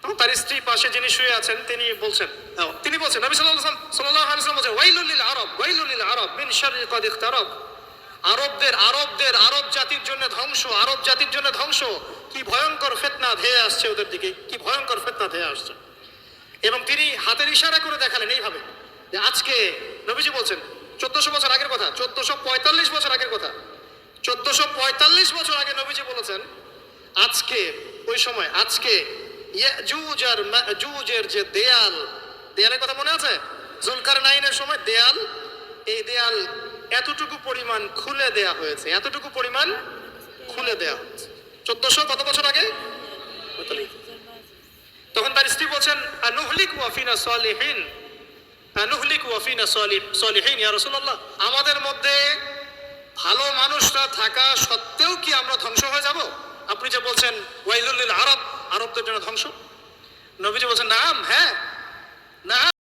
তখন তার স্ত্রী পাশে যিনি শুয়ে আছেন তিনি বলছেন নবী সাল্লাল্লাহু আলাইহি ওয়াসাল্লাম বলছেন ওয়াইলুল লিল আরব মিন শাররি ক্বাদ ইখতারাব। আরব জাতির জন্য ধ্বংস, আরব জাতির জন্য ধ্বংস। কি ভয়ঙ্কর ফিতনা ধেয়ে আসছে ওদের দিকে, কি ভয়ঙ্কর ফিতনা ধেয়ে আসছে। এবং তিনি হাতের ইশারা করে দেখালেন এইভাবে যে আজকে নবীজি বলছেন 1400 বছর আগের কথা, 1445 বছর আগের কথা, 1445 বছর আগে নবীজি বলেছেন আজকে, ওই সময় আজকে ইয়াজুজ আর মাজুজের যে দেয়ালের কথা মনে আছে? জুলকারনাইনের সময় দেয়াল, এই দেয়াল এতটুকু পরিমাণ খুলে দেয়া হয়েছে, এতটুকু পরিমাণ খুলে দেয়া হয়েছে 1400 কত বছর আগে। তখন তার স্ত্রী বলছেন আনুহলিক ওয়া ফিনা সালিহিন, আনুহলিক ওয়া ফিনা সালিহিন ইয়া রাসূলুল্লাহ, আমাদের মধ্যে ভালো মানুষরা থাকা সত্ত্বেও কি আমরা ধ্বংস হয়ে যাব? আপনি যে বলছেন ওয়াইলুল লিল আরব, আরবদের জন্য ধ্বংস। নবীজি বলছেন নাম, হ্যাঁ না।